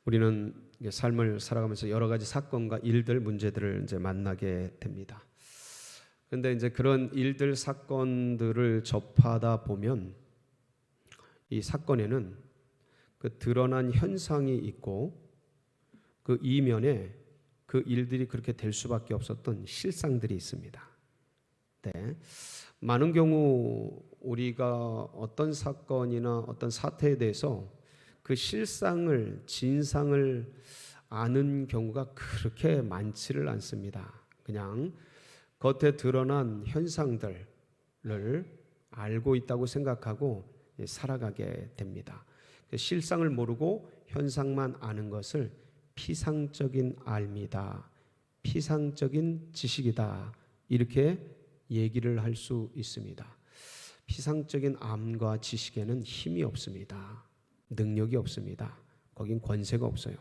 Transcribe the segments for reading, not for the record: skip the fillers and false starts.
우리는 삶을 살아가면서 여러 가지 사건과 일들, 문제들을 이제 만나게 됩니다. 그런데 이제 그런 일들, 사건들을 접하다 보면 이 사건에는 그 드러난 현상이 있고 그 이면에 그 일들이 그렇게 될 수밖에 없었던 실상들이 있습니다. 네. 많은 경우 우리가 어떤 사건이나 어떤 사태에 대해서 그 실상을, 진상을 아는 경우가 그렇게 많지를 않습니다. 그냥 겉에 드러난 현상들을 알고 있다고 생각하고 살아가게 됩니다. 실상을 모르고 현상만 아는 것을 피상적인 알미다, 피상적인 지식이다, 이렇게 얘기를 할 수 있습니다. 피상적인 암과 지식에는 힘이 없습니다. 능력이 없습니다. 거긴 권세가 없어요.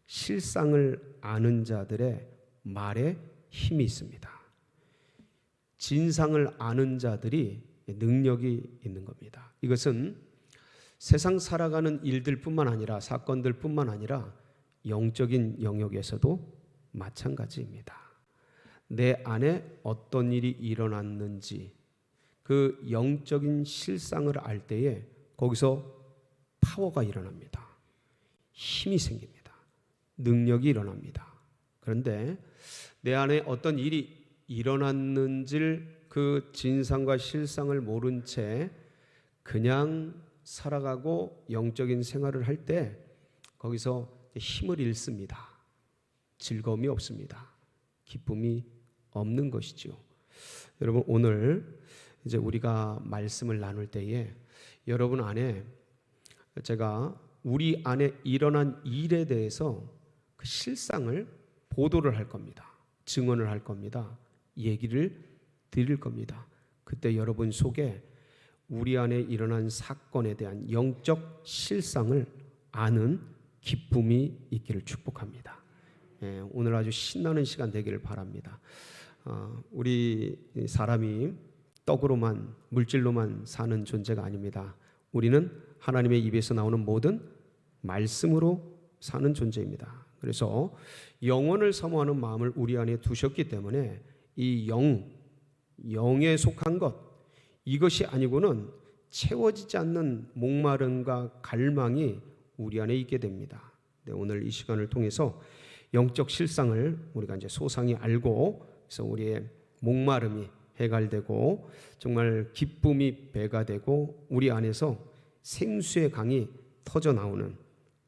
실상을 아는 자들의 말에 힘이 있습니다. 진상을 아는 자들이 능력이 있는 겁니다. 이것은 세상 살아가는 일들뿐만 아니라, 사건들뿐만 아니라 영적인 영역에서도 마찬가지입니다. 내 안에 어떤 일이 일어났는지 그 영적인 실상을 알 때에 거기서 파워가 일어납니다. 힘이 생깁니다. 능력이 일어납니다. 그런데 내 안에 어떤 일이 일어났는지를 그 진상과 실상을 모른 채 그냥 살아가고 영적인 생활을 할 때 거기서 힘을 잃습니다. 즐거움이 없습니다. 기쁨이 없는 것이죠. 여러분, 오늘 이제 우리가 말씀을 나눌 때에 여러분 안에 제가 우리 안에 일어난 일에 대해서 그 실상을 보도를 할 겁니다. 증언을 할 겁니다. 얘기를 드릴 겁니다. 그때 여러분 속에 우리 안에 일어난 사건에 대한 영적 실상을 아는 기쁨이 있기를 축복합니다. 오늘 아주 신나는 시간 되기를 바랍니다. 우리 사람이 떡으로만, 물질로만 사는 존재가 아닙니다. 우리는 하나님의 입에서 나오는 모든 말씀으로 사는 존재입니다. 그래서 영원을 사모하는 마음을 우리 안에 두셨기 때문에 이 영에 속한 것, 이것이 아니고는 채워지지 않는 목마름과 갈망이 우리 안에 있게 됩니다. 네, 오늘 이 시간을 통해서 영적 실상을 우리가 이제 소상히 알고, 그래서 우리의 목마름이 해갈되고 정말 기쁨이 배가 되고 우리 안에서 생수의 강이 터져 나오는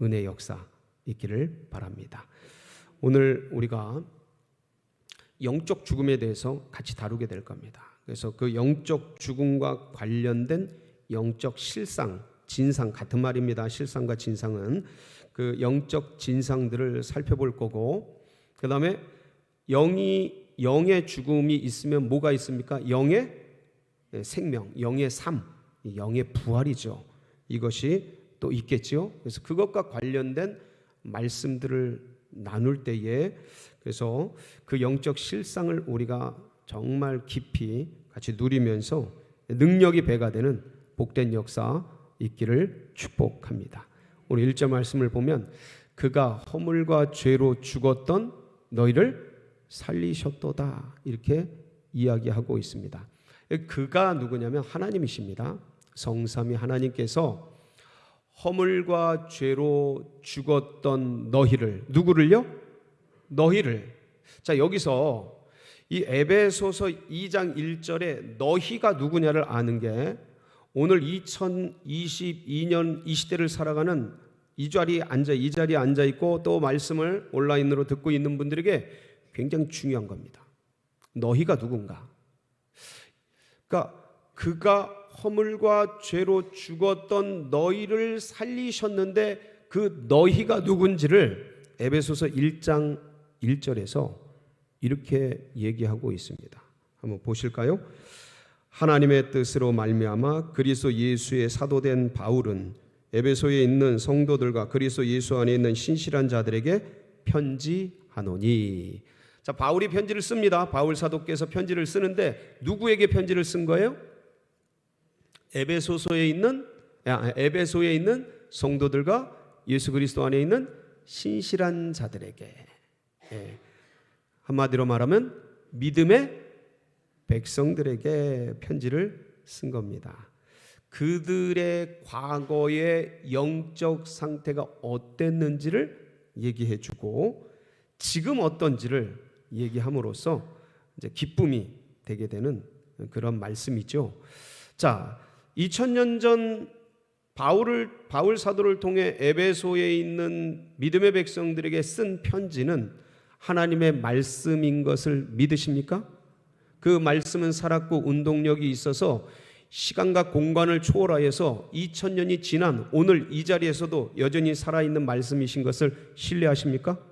은혜의 역사 있기를 바랍니다. 오늘 우리가 영적 죽음에 대해서 같이 다루게 될 겁니다. 그래서 그 영적 죽음과 관련된 영적 실상, 진상, 같은 말입니다. 실상과 진상은 그 영적 진상들을 살펴볼 거고, 그 다음에 영의 죽음이 있으면 뭐가 있습니까? 영의 생명, 영의 삶, 영의 부활이죠. 이것이 또 있겠죠. 그래서 그것과 관련된 말씀들을 나눌 때에 그래서 그 영적 실상을 우리가 정말 깊이 같이 누리면서 능력이 배가 되는 복된 역사 있기를 축복합니다. 오늘 1절 말씀을 보면 그가 허물과 죄로 죽었던 너희를 살리셨도다, 이렇게 이야기하고 있습니다. 그가 누구냐면 하나님이십니다. 성삼위 하나님께서 허물과 죄로 죽었던 너희를, 누구를요? 너희를. 자, 여기서 이 에베소서 2장 1절에 너희가 누구냐를 아는 게 오늘 2022년 이 시대를 살아가는 이 자리에 앉아 있고 또 말씀을 온라인으로 듣고 있는 분들에게 굉장히 중요한 겁니다. 너희가 누군가? 그러니까 그가 허물과 죄로 죽었던 너희를 살리셨는데 그 너희가 누군지를 에베소서 1장 1절에서 이렇게 얘기하고 있습니다. 한번 보실까요? 하나님의 뜻으로 말미암아 그리스도 예수의 사도된 바울은 에베소에 있는 성도들과 그리스도 예수 안에 있는 신실한 자들에게 편지하노니. 자, 바울이 편지를 씁니다. 바울 사도께서 편지를 쓰는데 누구에게 편지를 쓴 거예요? 에베소에 있는 성도들과 예수 그리스도 안에 있는 신실한 자들에게, 한마디로 말하면 믿음의 백성들에게 편지를 쓴 겁니다. 그들의 과거의 영적 상태가 어땠는지를 얘기해 주고 지금 어떤지를 얘기함으로써 이제 기쁨이 되게 되는 그런 말씀이죠. 자, 2000년 전 바울 사도를 통해 에베소에 있는 믿음의 백성들에게 쓴 편지는 하나님의 말씀인 것을 믿으십니까? 그 말씀은 살았고 운동력이 있어서 시간과 공간을 초월하여서 2000년이 지난 오늘 이 자리에서도 여전히 살아있는 말씀이신 것을 신뢰하십니까?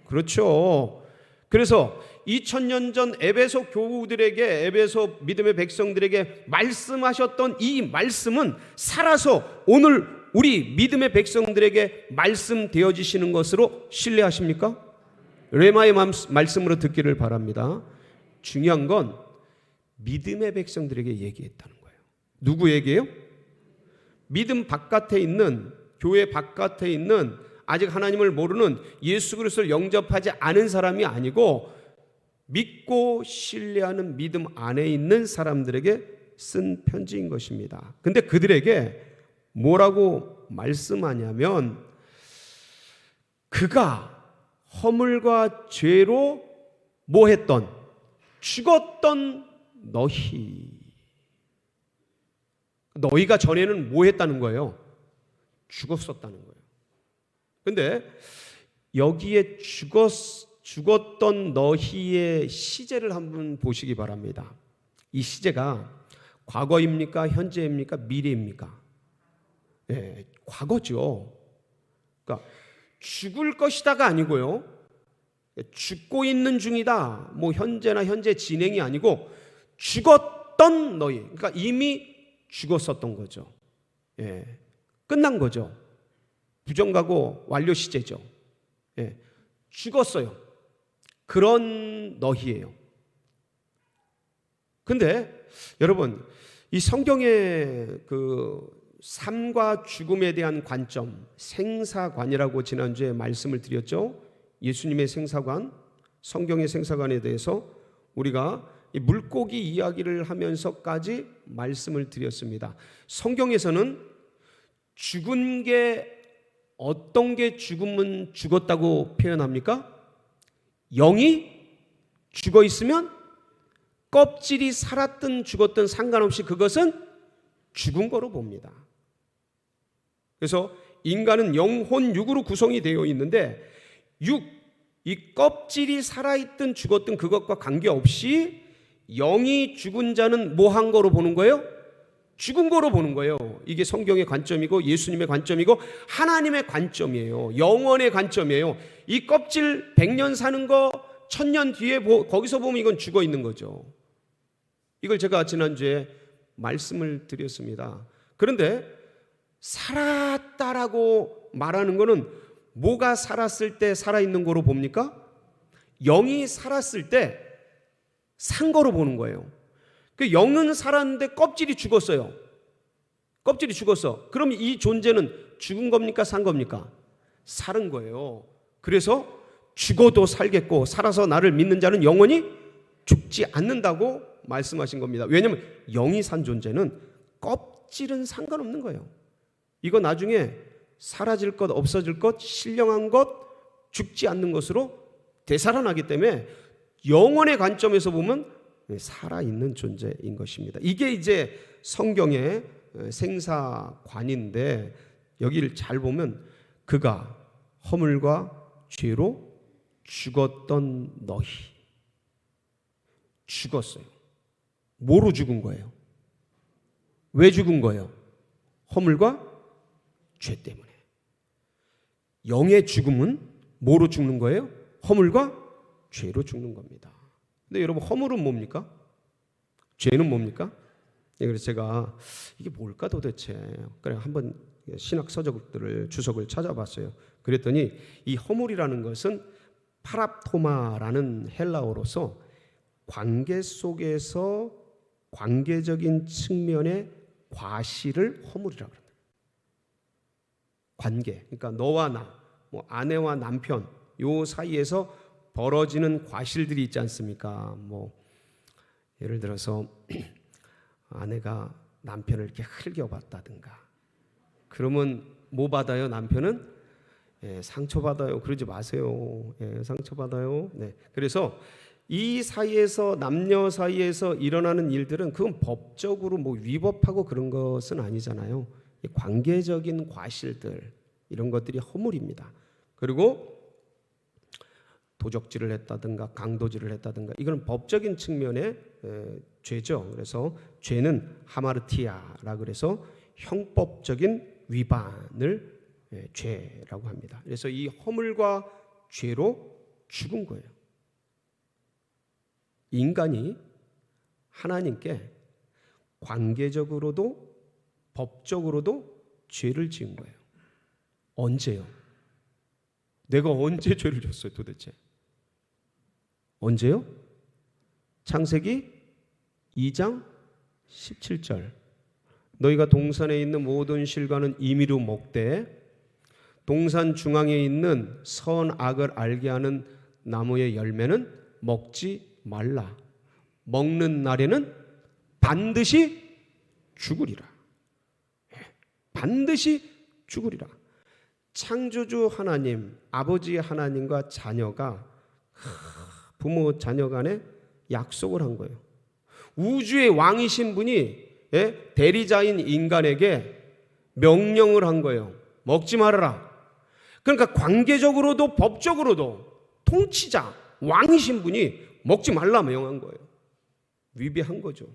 그렇죠. 그래서 2000년 전 에베소 교우들에게, 에베소 믿음의 백성들에게 말씀하셨던 이 말씀은 살아서 오늘 우리 믿음의 백성들에게 말씀되어지시는 것으로 신뢰하십니까? 레마의 말씀으로 듣기를 바랍니다. 중요한 건 믿음의 백성들에게 얘기했다는 거예요. 누구에게요? 믿음 바깥에 있는, 교회 바깥에 있는 아직 하나님을 모르는, 예수 그리스도를 영접하지 않은 사람이 아니고 믿고 신뢰하는 믿음 안에 있는 사람들에게 쓴 편지인 것입니다. 근데 그들에게 뭐라고 말씀하냐면, 그가 허물과 죄로 뭐 했던, 죽었던 너희가 전에는 뭐 했다는 거예요? 죽었었다는 거예요. 근데 여기에 죽었던 너희의 시제를 한번 보시기 바랍니다. 이 시제가 과거입니까? 현재입니까? 미래입니까? 네, 과거죠. 그러니까 죽을 것이다가 아니고요, 죽고 있는 중이다, 뭐 현재나 현재 진행이 아니고 죽었던 너희, 그러니까 이미 죽었었던 거죠. 끝난 거죠. 부정가고 완료 시제죠. 죽었어요. 그런 너희예요. 근데 여러분, 이 성경의 그 삶과 죽음에 대한 관점, 생사관이라고 지난주에 말씀을 드렸죠. 예수님의 생사관, 성경의 생사관에 대해서 우리가 이 물고기 이야기를 하면서까지 말씀을 드렸습니다. 성경에서는 죽은 게, 어떤 게 죽으면 죽었다고 표현합니까? 영이 죽어 있으면 껍질이 살았든 죽었든 상관없이 그것은 죽은 거로 봅니다. 그래서 인간은 영혼, 육으로 구성이 되어 있는데, 이 껍질이 살아있든 죽었든 그것과 관계없이 영이 죽은 자는 뭐 한 거로 보는 거예요? 죽은 거로 보는 거예요. 이게 성경의 관점이고 예수님의 관점이고 하나님의 관점이에요. 영원의 관점이에요. 이 껍질 100년 사는 거 1000년 뒤에 거기서 보면 이건 죽어 있는 거죠. 이걸 제가 지난주에 말씀을 드렸습니다. 그런데 살았다라고 말하는 거는 뭐가 살았을 때 살아있는 거로 봅니까? 영이 살았을 때 산 거로 보는 거예요. 그 영은 살았는데 껍질이 죽었어요. 껍질이 죽었어. 그럼 이 존재는 죽은 겁니까? 산 겁니까? 살은 거예요. 그래서 죽어도 살겠고 살아서 나를 믿는 자는 영원히 죽지 않는다고 말씀하신 겁니다. 왜냐하면 영이 산 존재는 껍질은 상관없는 거예요. 이거 나중에 사라질 것, 없어질 것, 신령한 것, 죽지 않는 것으로 되살아나기 때문에 영원의 관점에서 보면 살아있는 존재인 것입니다. 이게 이제 성경의 생사관인데, 여기를 잘 보면 그가 허물과 죄로 죽었던 너희, 죽었어요. 뭐로 죽은 거예요? 왜 죽은 거예요? 허물과 죄 때문에. 영의 죽음은 뭐로 죽는 거예요? 허물과 죄로 죽는 겁니다. 근데 여러분, 허물은 뭡니까? 죄는 뭡니까? 그래서 제가 이게 뭘까 도대체, 그래 한번 신학 서적들을, 주석을 찾아봤어요. 그랬더니 이 허물이라는 것은 파랍토마라는 헬라어로서 관계 속에서 관계적인 측면의 과실을 허물이라고 합니다. 관계, 그러니까 너와 나, 뭐 아내와 남편 요 사이에서 벌어지는 과실들이 있지 않습니까? 뭐 예를 들어서 아내가 남편을 이렇게 흘겨봤다든가, 그러면 뭐 받아요? 남편은 상처받아요. 그러지 마세요. 상처받아요. 네. 그래서 이 사이에서, 남녀 사이에서 일어나는 일들은 그건 법적으로 뭐 위법하고 그런 것은 아니잖아요. 관계적인 과실들, 이런 것들이 허물입니다. 그리고 도적질을 했다든가 강도질을 했다든가, 이건 법적인 측면의 죄죠. 그래서 죄는 하마르티아라 그래서 형법적인 위반을 죄라고 합니다. 그래서 이 허물과 죄로 죽은 거예요. 인간이 하나님께 관계적으로도 법적으로도 죄를 지은 거예요. 언제요? 내가 언제 죄를 졌어요 도대체? 언제요? 창세기 2장 17절. 너희가 동산에 있는 모든 실과는 임의로 먹되 동산 중앙에 있는 선악을 알게 하는 나무의 열매는 먹지 말라. 먹는 날에는 반드시 죽으리라. 반드시 죽으리라. 창조주 하나님, 아버지 하나님과 자녀가, 부모 자녀 간에 약속을 한 거예요. 우주의 왕이신 분이 대리자인 인간에게 명령을 한 거예요. 먹지 말아라. 그러니까 관계적으로도 법적으로도 통치자, 왕이신 분이 먹지 말라 명한 거예요. 위배한 거죠.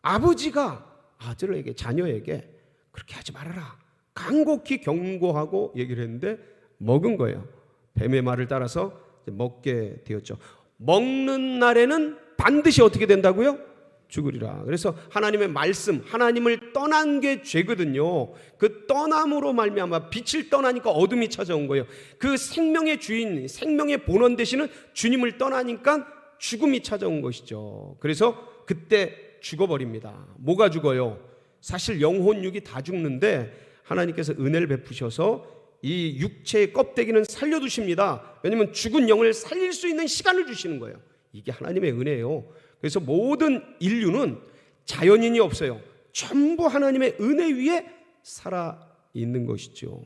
아버지가 아들에게, 자녀에게 그렇게 하지 말아라 간곡히 경고하고 얘기를 했는데 먹은 거예요. 뱀의 말을 따라서 먹게 되었죠. 먹는 날에는 반드시 어떻게 된다고요? 죽으리라. 그래서 하나님의 말씀, 하나님을 떠난 게 죄거든요. 그 떠남으로 말미암아 빛을 떠나니까 어둠이 찾아온 거예요. 그 생명의 주인, 생명의 본원 되시는 주님을 떠나니까 죽음이 찾아온 것이죠. 그래서 그때 죽어버립니다. 뭐가 죽어요? 사실 영혼 육이 다 죽는데 하나님께서 은혜를 베푸셔서 이 육체의 껍데기는 살려두십니다. 왜냐하면 죽은 영을 살릴 수 있는 시간을 주시는 거예요. 이게 하나님의 은혜예요. 그래서 모든 인류는 자연인이 없어요. 전부 하나님의 은혜 위에 살아있는 것이죠.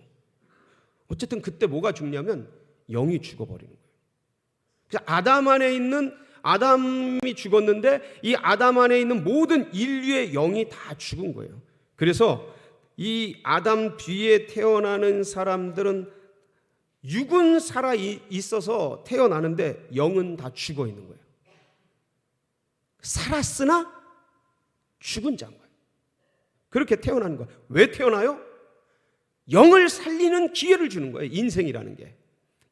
어쨌든 그때 뭐가 죽냐면 영이 죽어버리는 거예요. 그래서 아담 안에 있는, 아담이 죽었는데 이 아담 안에 있는 모든 인류의 영이 다 죽은 거예요. 그래서 이 아담 뒤에 태어나는 사람들은 육은 살아 있어서 태어나는데 영은 다 죽어 있는 거예요. 살았으나 죽은 자인 거예요. 그렇게 태어나는 거예요. 왜 태어나요? 영을 살리는 기회를 주는 거예요. 인생이라는 게.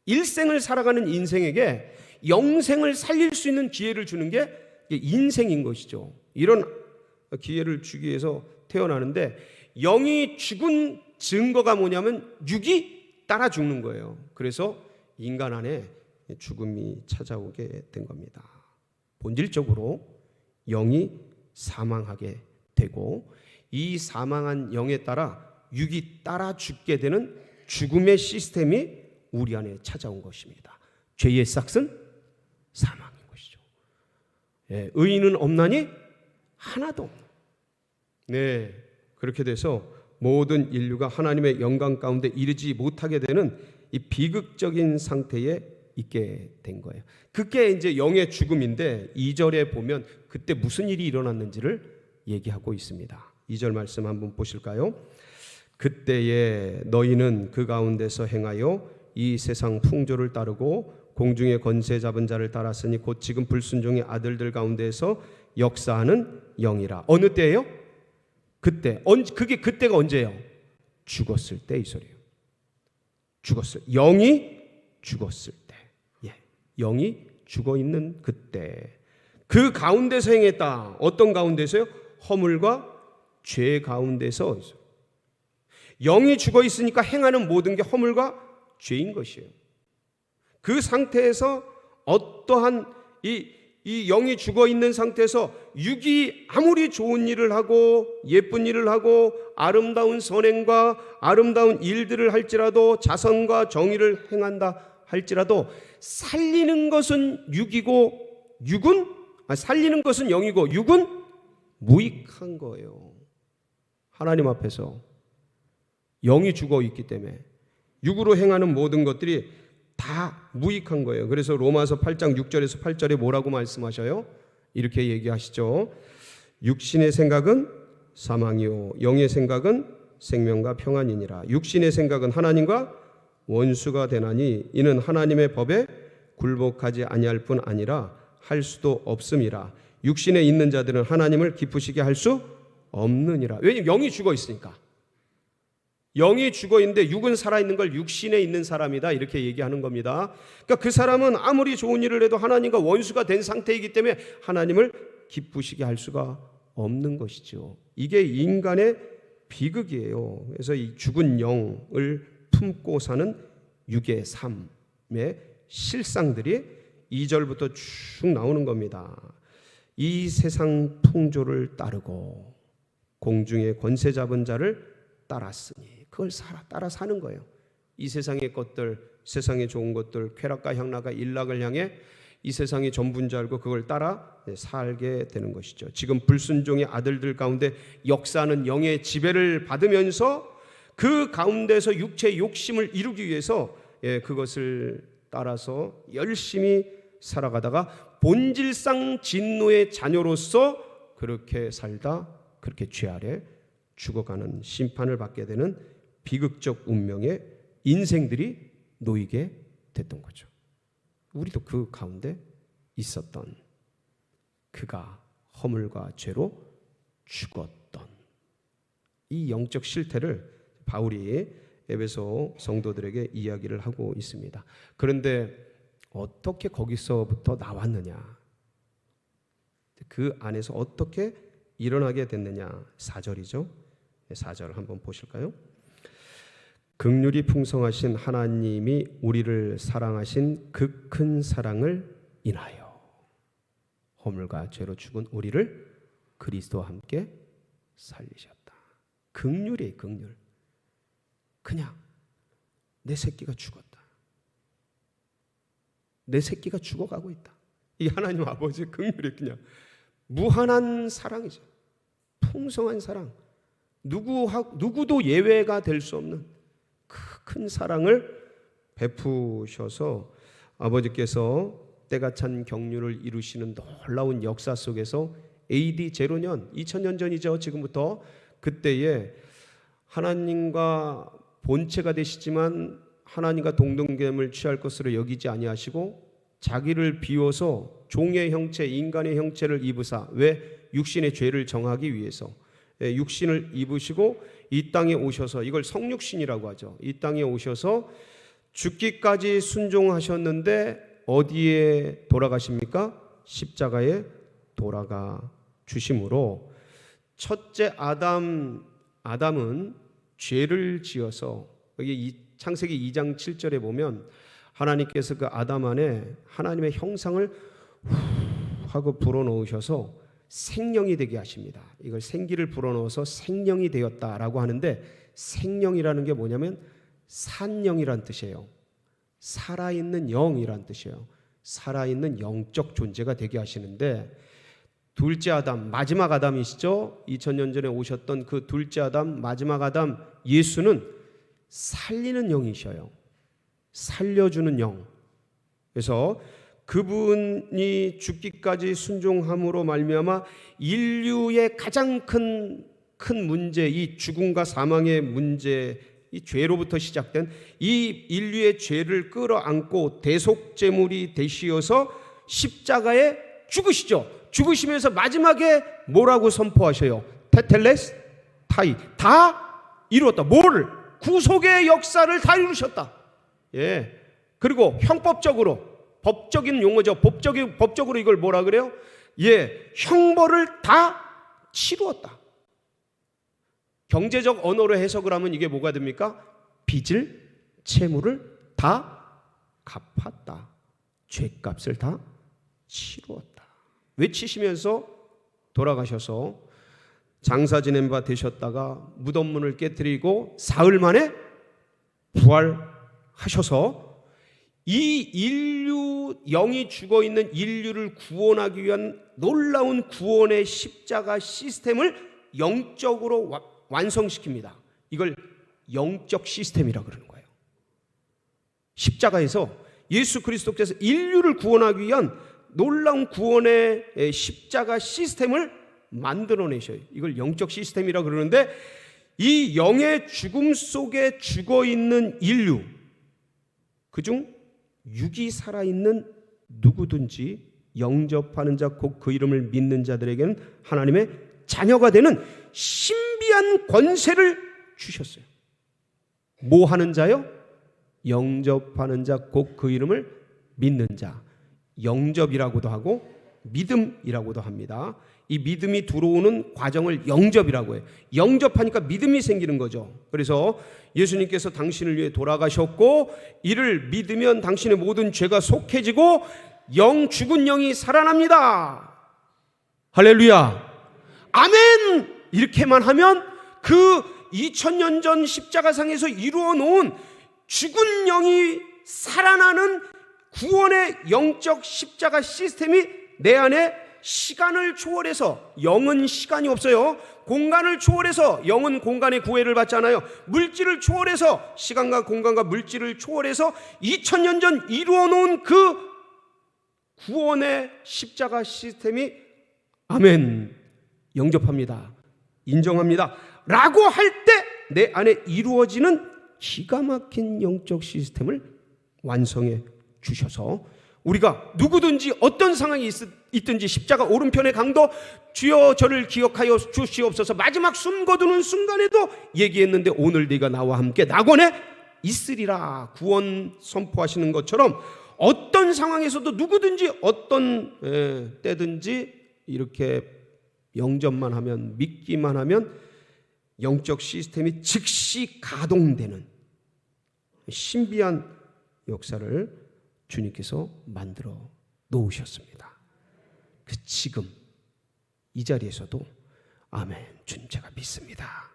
일생을 살아가는 인생에게 영생을 살릴 수 있는 기회를 주는 게 인생인 것이죠. 이런 기회를 주기 위해서 태어나는데 영이 죽은 증거가 뭐냐면 육이 따라 죽는 거예요. 그래서 인간 안에 죽음이 찾아오게 된 겁니다. 본질적으로 영이 사망하게 되고 이 사망한 영에 따라 육이 따라 죽게 되는 죽음의 시스템이 우리 안에 찾아온 것입니다. 죄의 싹은 사망인 것이죠. 의인은 없나니 하나도 없는. 네, 그렇게 돼서 모든 인류가 하나님의 영광 가운데 이르지 못하게 되는 이 비극적인 상태에 있게 된 거예요. 그게 이제 영의 죽음인데 2절에 보면 그때 무슨 일이 일어났는지를 얘기하고 있습니다. 2절 말씀 한번 보실까요? 그때에 너희는 그 가운데서 행하여 이 세상 풍조를 따르고 공중의 권세 잡은 자를 따랐으니 곧 지금 불순종의 아들들 가운데서 역사하는 영이라. 어느 때예요? 그때. 그게 그때가 언제예요? 죽었을 때 이 소리예요. 죽었을, 영이 죽었을 때. 영이 죽어 있는 그때. 그 가운데서 행했다. 어떤 가운데서요? 허물과 죄 가운데서. 영이 죽어 있으니까 행하는 모든 게 허물과 죄인 것이에요. 그 상태에서 어떠한 이 이 영이 죽어 있는 상태에서 육이 아무리 좋은 일을 하고 예쁜 일을 하고 아름다운 선행과 아름다운 일들을 할지라도 자선과 정의를 행한다 할지라도 살리는 것은 육이고 살리는 것은 영이고 육은 무익한 거예요. 하나님 앞에서 영이 죽어 있기 때문에 육으로 행하는 모든 것들이 다 무익한 거예요. 그래서 로마서 8장 6절에서 8절에 뭐라고 말씀하셔요? 이렇게 얘기하시죠. 육신의 생각은 사망이요 영의 생각은 생명과 평안이니라. 육신의 생각은 하나님과 원수가 되나니 이는 하나님의 법에 굴복하지 아니할 뿐 아니라 할 수도 없음이라. 육신에 있는 자들은 하나님을 기쁘시게 할 수 없느니라. 왜냐하면 영이 죽어 있으니까. 영이 죽어 있는데 육은 살아있는 걸 육신에 있는 사람이다 이렇게 얘기하는 겁니다. 그러니까 그 사람은 아무리 좋은 일을 해도 하나님과 원수가 된 상태이기 때문에 하나님을 기쁘시게 할 수가 없는 것이죠. 이게 인간의 비극이에요. 그래서 이 죽은 영을 품고 사는 육의 삶의 실상들이 2절부터 쭉 나오는 겁니다. 이 세상 풍조를 따르고 공중의 권세 잡은 자를 따랐으니 그걸 따라 사는 거예요. 이 세상의 것들, 세상의 좋은 것들, 쾌락과 향락과 일락을 향해 이 세상이 전부인 줄 알고 그걸 따라 살게 되는 것이죠. 지금 불순종의 아들들 가운데 역사하는 영의 지배를 받으면서 그 가운데서 육체의 욕심을 이루기 위해서 그것을 따라서 열심히 살아가다가 본질상 진노의 자녀로서 그렇게 살다 그렇게 죄 아래 죽어가는 심판을 받게 되는 비극적 운명의 인생들이 놓이게 됐던 거죠. 우리도 그 가운데 있었던 그가 허물과 죄로 죽었던 이 영적 실태를 바울이 에베소 성도들에게 이야기를 하고 있습니다. 그런데 어떻게 거기서부터 나왔느냐? 그 안에서 어떻게 일어나게 됐느냐? 4절이죠. 4절 한번 보실까요? 긍휼이 풍성하신 하나님이 우리를 사랑하신 그 큰 사랑을 인하여 허물과 죄로 죽은 우리를 그리스도와 함께 살리셨다. 긍휼이에요. 긍휼. 그냥 내 새끼가 죽었다. 내 새끼가 죽어가고 있다. 이 하나님 아버지의 긍휼이 그냥 무한한 사랑이죠. 풍성한 사랑. 누구도 예외가 될 수 없는 그 큰 사랑을 베푸셔서 아버지께서 때가 찬 경륜을 이루시는 놀라운 역사 속에서 AD 0년 2000년 전이죠. 지금부터 그때에 하나님과 본체가 되시지만 하나님과 동등됨을 취할 것으로 여기지 아니하시고 자기를 비워서 종의 형체, 인간의 형체를 입으사 왜 육신의 죄를 정하기 위해서 육신을 입으시고 이 땅에 오셔서 이걸 성육신이라고 하죠. 이 땅에 오셔서 죽기까지 순종하셨는데 어디에 돌아가십니까? 십자가에 돌아가 주심으로 첫째 아담은 죄를 지어서 여기 창세기 2장 7절에 보면 하나님께서 그 아담 안에 하나님의 형상을 하고 불어넣으셔서 생명이 되게 하십니다. 이걸 생기를 불어넣어서 생명이 되었다라고 하는데 생명이라는 게 뭐냐면 산영이란 뜻이에요. 살아있는 영이란 뜻이에요. 살아있는 영적 존재가 되게 하시는데 둘째 아담, 마지막 아담이시죠. 2000년 전에 오셨던 그 둘째 아담, 마지막 아담 예수는 살리는 영이셔요. 살려주는 영. 그래서 그분이 죽기까지 순종함으로 말미암아 인류의 가장 큰 문제, 이 죽음과 사망의 문제, 이 죄로부터 시작된 이 인류의 죄를 끌어안고 대속제물이 되시어서 십자가에 죽으시죠. 죽으시면서 마지막에 뭐라고 선포하셔요? 테텔레스 타이. 다 이루었다. 뭐를? 구속의 역사를 다 이루셨다. 예. 그리고 형법적으로 법적인 용어죠. 법적으로 이걸 뭐라 그래요? 예, 형벌을 다 치루었다. 경제적 언어로 해석을 하면 이게 뭐가 됩니까? 빚을, 채무를 다 갚았다. 죄값을 다 치루었다. 외치시면서 돌아가셔서 장사 지낸 바 되셨다가 무덤문을 깨뜨리고 사흘 만에 부활하셔서 이 인류, 영이 죽어있는 인류를 구원하기 위한 놀라운 구원의 십자가 시스템을 영적으로 완성시킵니다. 이걸 영적 시스템이라고 그러는 거예요. 십자가에서 예수 그리스도께서 인류를 구원하기 위한 놀라운 구원의 십자가 시스템을 만들어내셔요. 이걸 영적 시스템이라고 그러는데, 이 영의 죽음 속에 죽어있는 인류, 그중 육이 살아있는 누구든지 영접하는 자, 곧 그 이름을 믿는 자들에게는 하나님의 자녀가 되는 신비한 권세를 주셨어요. 뭐 하는 자요? 영접하는 자, 곧 그 이름을 믿는 자. 영접이라고도 하고 믿음이라고도 합니다. 이 믿음이 들어오는 과정을 영접이라고 해요. 영접하니까 믿음이 생기는 거죠. 그래서 예수님께서 당신을 위해 돌아가셨고, 이를 믿으면 당신의 모든 죄가 속해지고 죽은 영이 살아납니다. 할렐루야, 아멘. 이렇게만 하면 그 2000년 전 십자가상에서 이루어 놓은 죽은 영이 살아나는 구원의 영적 십자가 시스템이 내 안에 시간을 초월해서, 영은 시간이 없어요. 공간을 초월해서, 영은 공간의 구애를 받잖아요. 물질을 초월해서, 시간과 공간과 물질을 초월해서 2000년 전 이루어 놓은 그 구원의 십자가 시스템이 아멘, 영접합니다, 인정합니다 라고 할 때 내 안에 이루어지는 기가 막힌 영적 시스템을 완성해 주셔서, 우리가 누구든지 어떤 상황이 있든지 십자가 오른편의 강도 주여 저를 기억하여 주시옵소서 마지막 숨 거두는 순간에도 얘기했는데, 오늘 네가 나와 함께 낙원에 있으리라 구원 선포하시는 것처럼, 어떤 상황에서도 누구든지 어떤 때든지 이렇게 영접만 하면, 믿기만 하면 영적 시스템이 즉시 가동되는 신비한 역사를 주님께서 만들어 놓으셨습니다. 지금 이 자리에서도 아멘, 주님 제가 믿습니다,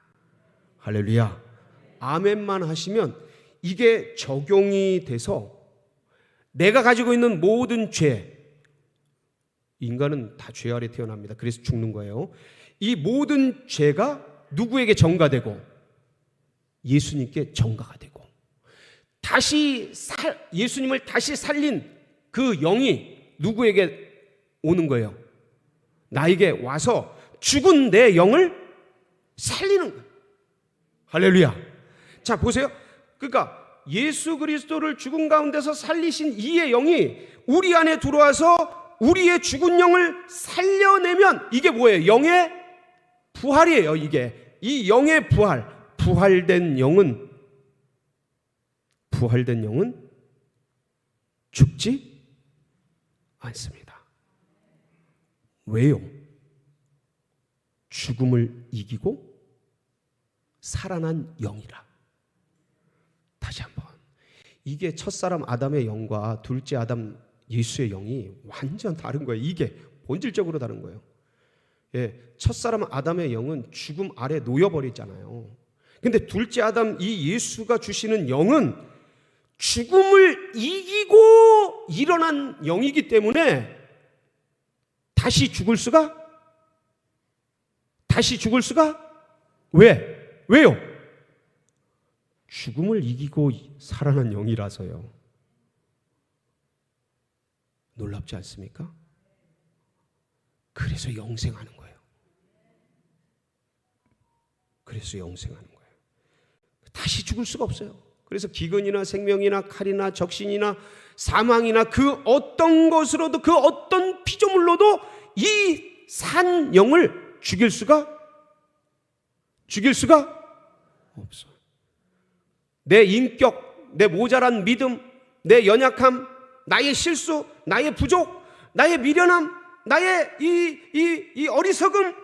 할렐루야, 아멘만 하시면 이게 적용이 돼서 내가 가지고 있는 모든 죄, 인간은 다 죄 아래 태어납니다. 그래서 죽는 거예요. 이 모든 죄가 누구에게 전가되고? 예수님께 전가가 되고, 예수님을 다시 살린 그 영이 누구에게 오는 거예요? 나에게 와서 죽은 내 영을 살리는 거예요. 할렐루야. 자 보세요. 그러니까 예수 그리스도를 죽은 가운데서 살리신 이의 영이 우리 안에 들어와서 우리의 죽은 영을 살려내면 이게 뭐예요? 영의 부활이에요. 이게 이 영의 부활된 영은 죽지 않습니다. 왜요? 죽음을 이기고 살아난 영이라. 다시 한번, 이게 첫사람 아담의 영과 둘째 아담 예수의 영이 완전 다른 거예요. 이게 본질적으로 다른 거예요. 첫사람 아담의 영은 죽음 아래 놓여버리잖아요. 근데 둘째 아담 이 예수가 주시는 영은 죽음을 이기고 일어난 영이기 때문에 다시 죽을 수가 왜요? 죽음을 이기고 살아난 영이라서요. 놀랍지 않습니까? 그래서 영생하는 거예요. 다시 죽을 수가 없어요. 그래서 기근이나 생명이나 칼이나 적신이나 사망이나 그 어떤 것으로도, 그 어떤 피조물로도 이 산 영을 죽일 수가 없어요. 내 인격, 내 모자란 믿음, 내 연약함, 나의 실수, 나의 부족, 나의 미련함, 나의 이 어리석음,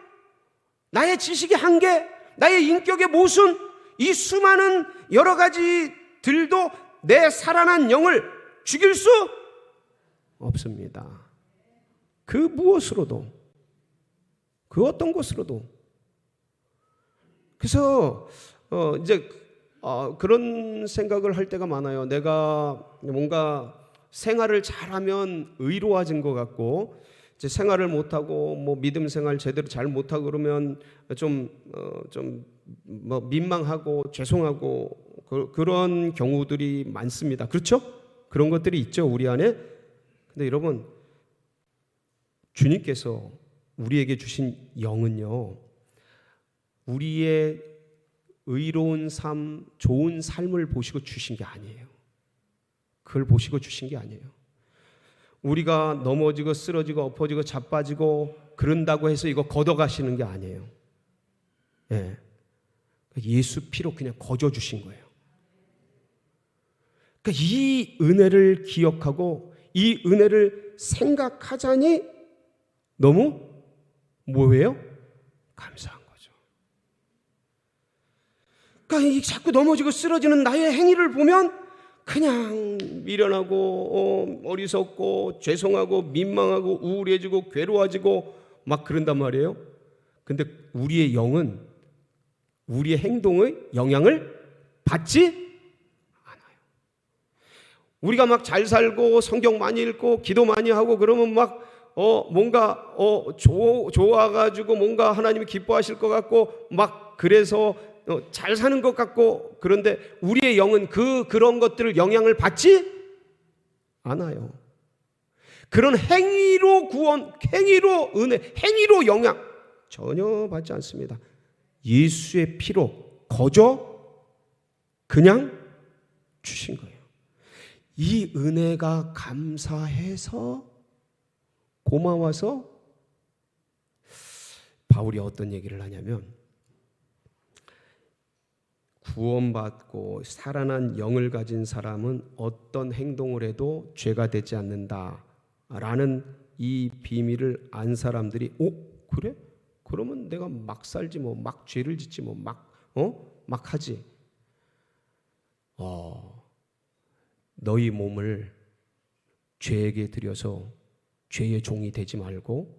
나의 지식의 한계, 나의 인격의 모순, 이 수많은 여러 가지들도 내 살아난 영을 죽일 수 없습니다. 그 무엇으로도, 그 어떤 것으로도. 그래서 이제 그런 생각을 할 때가 많아요. 내가 뭔가 생활을 잘하면 의로워진 것 같고, 이제 생활을 못하고 뭐 믿음 생활 제대로 잘 못하고 그러면 좀 민망하고 죄송하고 그런 경우들이 많습니다. 그렇죠? 그런 것들이 있죠, 우리 안에. 근데 여러분, 주님께서 우리에게 주신 영은요, 우리의 의로운 삶, 좋은 삶을 보시고 주신 게 아니에요. 그걸 보시고 주신 게 아니에요. 우리가 넘어지고 쓰러지고 엎어지고 자빠지고 그런다고 해서 이거 걷어가시는 게 아니에요. 예. 예수 피로 그냥 거저 주신 거예요. 그러니까 이 은혜를 기억하고 이 은혜를 생각하자니 너무 뭐예요? 감사한 거죠. 그러니까 자꾸 넘어지고 쓰러지는 나의 행위를 보면 그냥 미련하고 어리석고 죄송하고 민망하고 우울해지고 괴로워지고 막 그런단 말이에요. 근데 우리의 영은 우리의 행동의 영향을 받지 않아요. 우리가 막 잘 살고 성경 많이 읽고 기도 많이 하고 그러면 막 뭔가 좋아가지고 뭔가 하나님이 기뻐하실 것 같고 막 그래서 잘 사는 것 같고, 그런데 우리의 영은 그런 것들을 영향을 받지 않아요. 그런 행위로 구원, 행위로 은혜, 행위로 영향 전혀 받지 않습니다. 예수의 피로 거저 그냥 주신 거예요. 이 은혜가 감사해서 고마워서 바울이 어떤 얘기를 하냐면, 구원받고 살아난 영을 가진 사람은 어떤 행동을 해도 죄가 되지 않는다라는 이 비밀을 안 사람들이 그래? 그러면 내가 막 살지 뭐, 막 죄를 짓지 뭐, 막 하지. 너희 몸을 죄에게 드려서 죄의 종이 되지 말고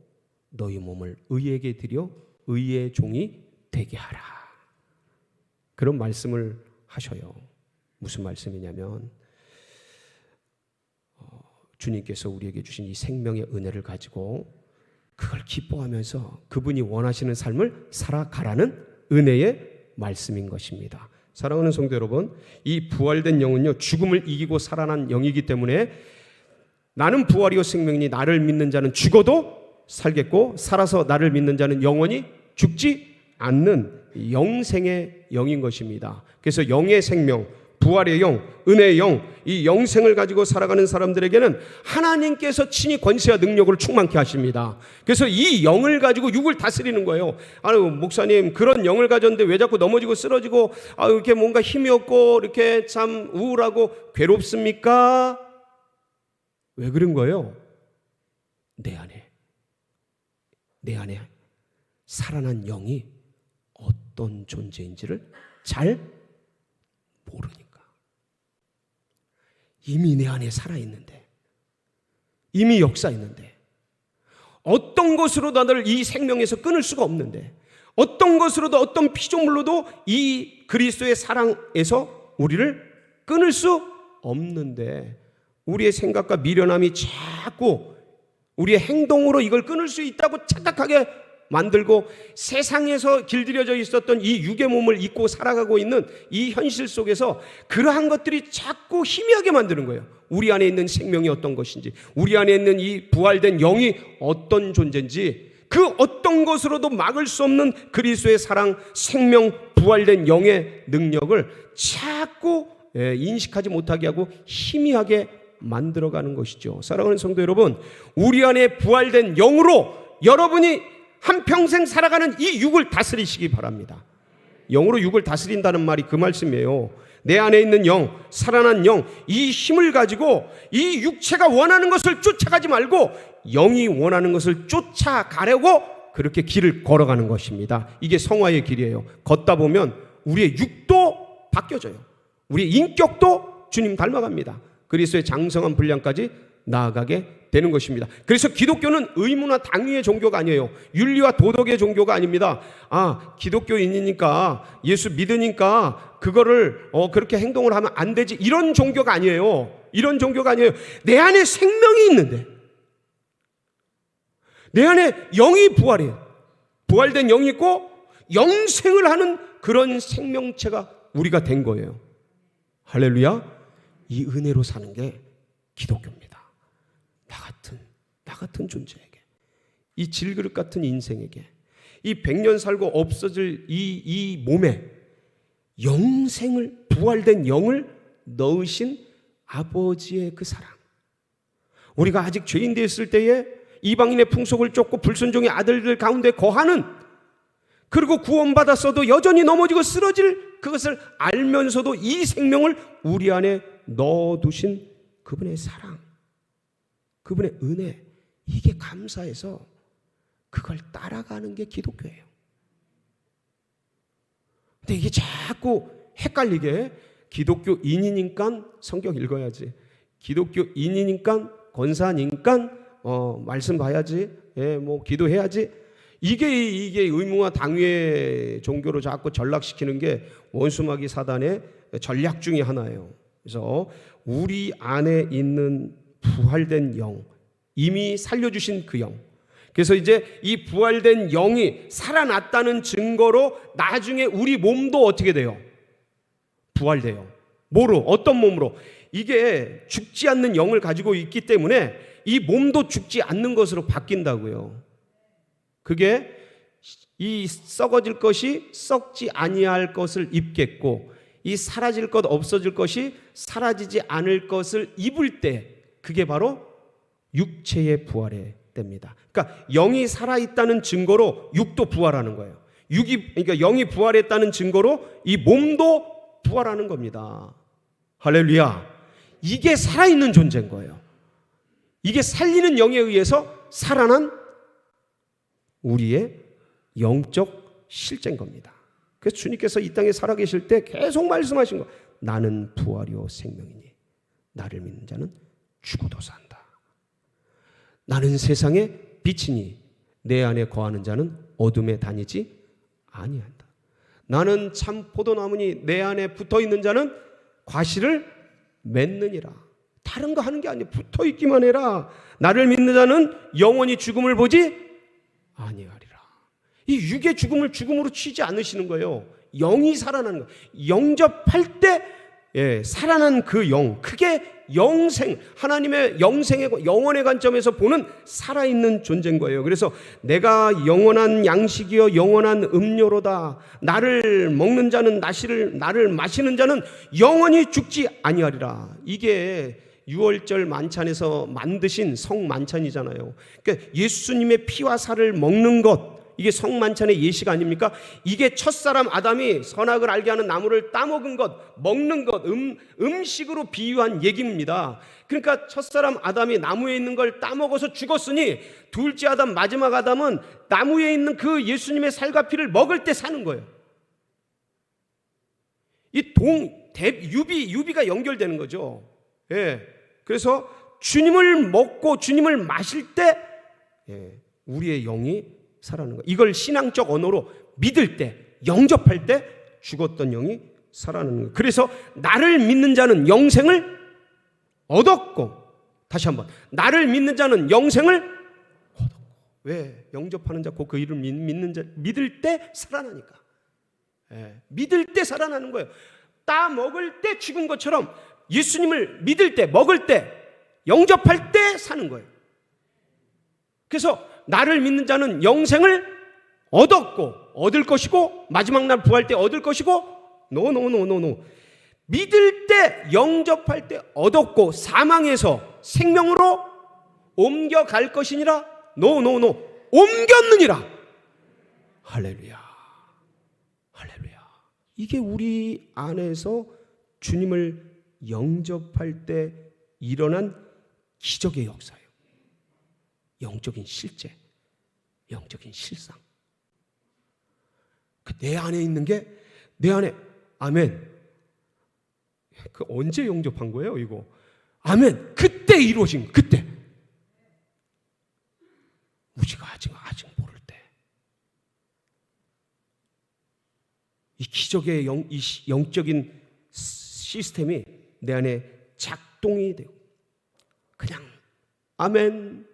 너희 몸을 의에게 드려 의의 종이 되게 하라. 그런 말씀을 하셔요. 무슨 말씀이냐면, 주님께서 우리에게 주신 이 생명의 은혜를 가지고 그걸 기뻐하면서 그분이 원하시는 삶을 살아가라는 은혜의 말씀인 것입니다. 사랑하는 성도 여러분, 이 부활된 영은요, 죽음을 이기고 살아난 영이기 때문에 나는 부활이요 생명이니 나를 믿는 자는 죽어도 살겠고 살아서 나를 믿는 자는 영원히 죽지 않는 영생의 영인 것입니다. 그래서 영의 생명, 부활의 영, 은혜의 영, 이 영생을 가지고 살아가는 사람들에게는 하나님께서 친히 권세와 능력을 충만케 하십니다. 그래서 이 영을 가지고 육을 다스리는 거예요. 목사님, 그런 영을 가졌는데 왜 자꾸 넘어지고 쓰러지고 이렇게 뭔가 힘이 없고 이렇게 참 우울하고 괴롭습니까? 왜 그런 거예요? 내 안에 살아난 영이 어떤 존재인지를 잘 모르니까. 이미 내 안에 살아있는데, 이미 역사있는데, 어떤 것으로도 나를 이 생명에서 끊을 수가 없는데, 어떤 것으로도 어떤 피조물로도 이 그리스도의 사랑에서 우리를 끊을 수 없는데, 우리의 생각과 미련함이 자꾸 우리의 행동으로 이걸 끊을 수 있다고 착각하게 만들고, 세상에서 길들여져 있었던 이 육의 몸을 입고 살아가고 있는 이 현실 속에서 그러한 것들이 자꾸 희미하게 만드는 거예요. 우리 안에 있는 생명이 어떤 것인지, 우리 안에 있는 이 부활된 영이 어떤 존재인지, 그 어떤 것으로도 막을 수 없는 그리스도의 사랑, 생명, 부활된 영의 능력을 자꾸 인식하지 못하게 하고 희미하게 만들어가는 것이죠. 사랑하는 성도 여러분, 우리 안에 부활된 영으로 여러분이 한평생 살아가는 이 육을 다스리시기 바랍니다. 영으로 육을 다스린다는 말이 그 말씀이에요. 내 안에 있는 영, 살아난 영, 이 힘을 가지고 이 육체가 원하는 것을 쫓아가지 말고 영이 원하는 것을 쫓아가려고 그렇게 길을 걸어가는 것입니다. 이게 성화의 길이에요. 걷다 보면 우리의 육도 바뀌어져요. 우리의 인격도 주님 닮아갑니다. 그리스도의 장성한 분량까지 나아가게 되는 것입니다. 그래서 기독교는 의무나 당위의 종교가 아니에요. 윤리와 도덕의 종교가 아닙니다. 기독교인이니까 예수 믿으니까 그거를 그렇게 행동을 하면 안 되지, 이런 종교가 아니에요. 이런 종교가 아니에요. 내 안에 생명이 있는데, 내 안에 영이 부활된 영이 있고 영생을 하는 그런 생명체가 우리가 된 거예요. 할렐루야. 이 은혜로 사는 게 기독교입니다. 나 같은 존재에게, 이 질그릇 같은 인생에게, 이 100년 살고 없어질 이 몸에 영생을, 부활된 영을 넣으신 아버지의 그 사랑. 우리가 아직 죄인 되었을 때에 이방인의 풍속을 쫓고 불순종의 아들들 가운데 거하는, 그리고 구원받았어도 여전히 넘어지고 쓰러질 그것을 알면서도 이 생명을 우리 안에 넣어두신 그분의 사랑, 그분의 은혜, 이게 감사해서 그걸 따라가는 게 기독교예요. 근데 이게 자꾸 헷갈리게, 기독교인이니까 성경 읽어야지, 기독교인이니까 권사니까 말씀 봐야지, 뭐 기도해야지, 이게 의무와 당위의 종교로 자꾸 전락시키는 게 원수마귀 사단의 전략 중에 하나예요. 그래서 우리 안에 있는 부활된 영, 이미 살려주신 그 영, 그래서 이제 이 부활된 영이 살아났다는 증거로 나중에 우리 몸도 어떻게 돼요? 부활돼요. 뭐로? 어떤 몸으로? 이게 죽지 않는 영을 가지고 있기 때문에 이 몸도 죽지 않는 것으로 바뀐다고요. 그게 이 썩어질 것이 썩지 아니할 것을 입겠고, 이 사라질 것, 없어질 것이 사라지지 않을 것을 입을 때, 그게 바로 육체의 부활의 때입니다. 그러니까 영이 살아있다는 증거로 육도 부활하는 거예요. 그러니까 영이 부활했다는 증거로 이 몸도 부활하는 겁니다. 할렐루야. 이게 살아있는 존재인 거예요. 이게 살리는 영에 의해서 살아난 우리의 영적 실제인 겁니다. 그래서 주님께서 이 땅에 살아계실 때 계속 말씀하신 거, 나는 부활이요 생명이니 나를 믿는 자는 죽어도 산다. 나는 세상의 빛이니 내 안에 거하는 자는 어둠에 다니지 아니한다. 나는 참 포도나무니 내 안에 붙어있는 자는 과실을 맺느니라. 다른 거 하는 게 아니야. 붙어있기만 해라. 나를 믿는 자는 영원히 죽음을 보지 아니하리라. 이 육의 죽음을 죽음으로 치지 않으시는 거예요. 영이 살아나는 거예요. 영접할 때 살아난 그 영, 그게 영생, 하나님의 영생의 영원의 관점에서 보는 살아있는 존재인 거예요. 그래서 내가 영원한 양식이요 영원한 음료로다. 나를 먹는 자는 나를 마시는 자는 영원히 죽지 아니하리라. 이게 6월절 만찬에서 만드신 성만찬이잖아요. 그러니까 예수님의 피와 살을 먹는 것, 이게 성만찬의 예시가 아닙니까? 이게 첫사람 아담이 선악을 알게 하는 나무를 따먹은 것, 먹는 것, 음식으로 비유한 얘기입니다. 그러니까 첫사람 아담이 나무에 있는 걸 따먹어서 죽었으니 둘째 아담, 마지막 아담은 나무에 있는 그 예수님의 살과 피를 먹을 때 사는 거예요. 이 유비가 연결되는 거죠. 그래서 주님을 먹고 주님을 마실 때 우리의 영이 살아나는 거예요. 이걸 신앙적 언어로 믿을 때, 영접할 때 죽었던 영이 살아나는 거예요. 그래서 나를 믿는 자는 영생을 얻었고, 다시 한번, 나를 믿는 자는 영생을 얻었고. 왜? 영접하는 자, 그 이름 믿는 자, 믿을 때 살아나니까. 믿을 때 살아나는 거예요. 따 먹을 때 죽은 것처럼 예수님을 믿을 때, 먹을 때, 영접할 때 사는 거예요. 그래서 나를 믿는 자는 영생을 얻었고, 얻을 것이고, 마지막 날 부활 때 얻을 것이고, 노. 믿을 때, 영접할 때 얻었고, 사망에서 생명으로 옮겨갈 것이니라. 노. 옮겼느니라. 할렐루야. 이게 우리 안에서 주님을 영접할 때 일어난 기적의 역사예요. 영적인 실제, 영적인 실상. 내 안에 있는 게 내 안에, 아멘. 그 언제 영접한 거예요, 이거? 아멘. 그때 이루어진, 그때. 우리가 아직 모를 때 이 기적의 이 영적인 시스템이 내 안에 작동이 되고 그냥 아멘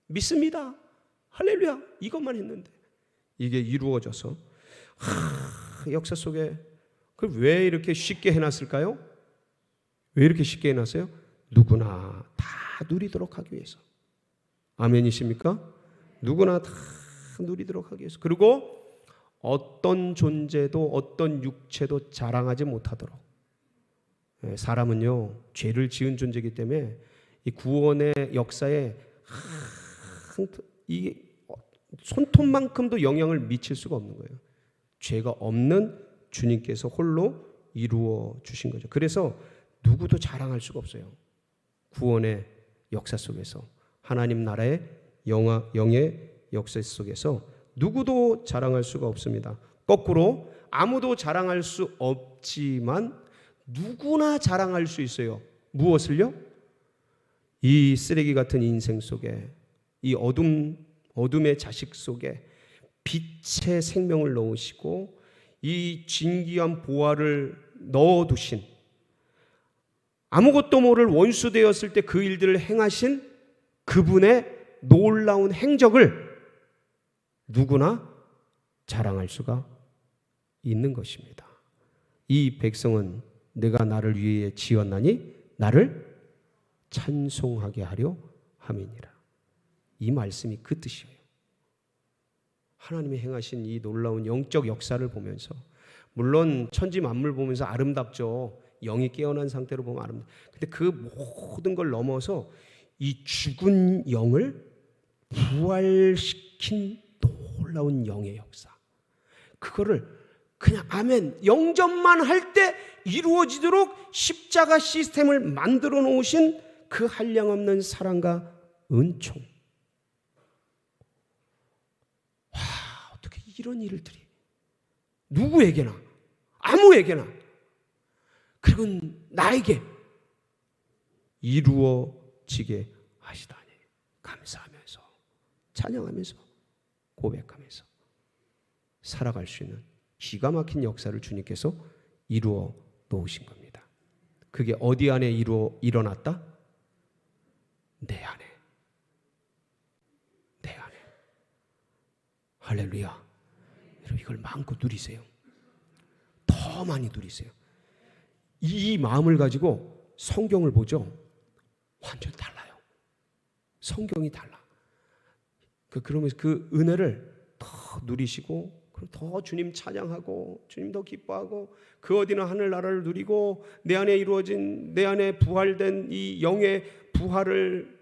믿습니다 할렐루야 이것만 했는데 이게 이루어져서 역사 속에 그걸 왜 이렇게 쉽게 해놨을까요? 왜 이렇게 쉽게 해놨어요? 누구나 다 누리도록 하기 위해서. 아멘이십니까? 누구나 다 누리도록 하기 위해서. 그리고 어떤 존재도 어떤 육체도 자랑하지 못하도록. 사람은요 죄를 지은 존재이기 때문에 이 구원의 역사에 이 손톱만큼도 영향을 미칠 수가 없는 거예요. 죄가 없는 주님께서 홀로 이루어 주신 거죠. 그래서 누구도 자랑할 수가 없어요. 구원의 역사 속에서 하나님 나라의 영의 역사 속에서 누구도 자랑할 수가 없습니다. 거꾸로 아무도 자랑할 수 없지만 누구나 자랑할 수 있어요. 무엇을요? 이 쓰레기 같은 인생 속에 이 어둠의 자식 속에 빛의 생명을 넣으시고 이 진귀한 보화를 넣어두신 아무것도 모를 원수 되었을 때 그 일들을 행하신 그분의 놀라운 행적을 누구나 자랑할 수가 있는 것입니다. 이 백성은 내가 나를 위해 지었나니 나를 찬송하게 하려 함이니라. 이 말씀이 그 뜻이에요. 하나님이 행하신 이 놀라운 영적 역사를 보면서 물론 천지 만물 보면서 아름답죠. 영이 깨어난 상태로 보면 아름답죠. 근데 그 모든 걸 넘어서 이 죽은 영을 부활시킨 놀라운 영의 역사. 그거를 그냥 아멘 영접만 할 때 이루어지도록 십자가 시스템을 만들어 놓으신 그 한량없는 사랑과 은총. 와, 어떻게 이런 일들이 누구에게나 아무에게나 그리고 나에게 이루어지게 하시다니 감사하면서 찬양하면서 고백하면서 살아갈 수 있는 기가 막힌 역사를 주님께서 이루어 놓으신 겁니다. 그게 어디 안에 일어났다? 내 안에. 내 안에. 할렐루야. 여러분 이걸 마음껏 누리세요. 더 많이 누리세요. 이 마음을 가지고 성경을 보죠. 완전히 달라요. 성경이 달라. 그러면서 그 은혜를 더 누리시고 더 주님 찬양하고 주님 더 기뻐하고 그 어디나 하늘나라를 누리고 내 안에 이루어진 내 안에 부활된 이 영의 부활을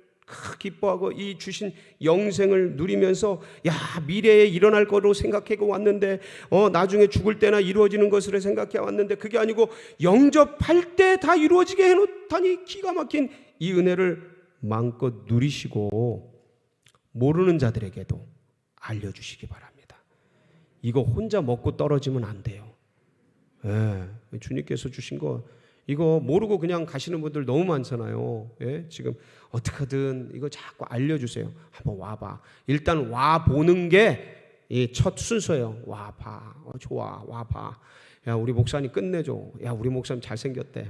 기뻐하고 이 주신 영생을 누리면서 야 미래에 일어날 거로 생각해 왔는데 나중에 죽을 때나 이루어지는 것으로 생각해 왔는데 그게 아니고 영접할 때 다 이루어지게 해놓다니 기가 막힌 이 은혜를 마음껏 누리시고 모르는 자들에게도 알려주시기 바랍니다. 이거 혼자 먹고 떨어지면 안 돼요. 예, 주님께서 주신 거 이거 모르고 그냥 가시는 분들 너무 많잖아요. 예? 지금 어떻게든 이거 자꾸 알려주세요. 한번 와봐. 일단 와보는 게 이 첫 순서예요. 와봐. 좋아. 와봐. 야 우리 목사님 끝내줘. 야 우리 목사님 잘생겼대.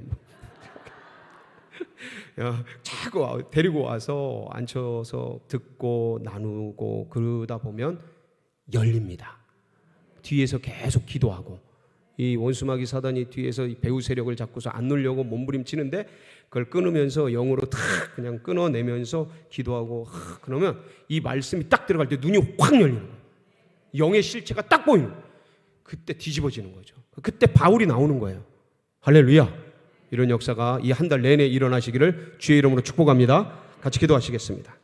야, 자꾸 데리고 와서 앉혀서 듣고 나누고 그러다 보면 열립니다. 뒤에서 계속 기도하고 이 원수마귀 사단이 뒤에서 배후 세력을 잡고서 안 누려고 몸부림치는데 그걸 끊으면서 영으로 탁 그냥 끊어내면서 기도하고 그러면 이 말씀이 딱 들어갈 때 눈이 확 열리는 거예요. 영의 실체가 딱 보이는 거예요. 그때 뒤집어지는 거죠. 그때 바울이 나오는 거예요. 할렐루야. 이런 역사가 이 한 달 내내 일어나시기를 주의 이름으로 축복합니다. 같이 기도하시겠습니다.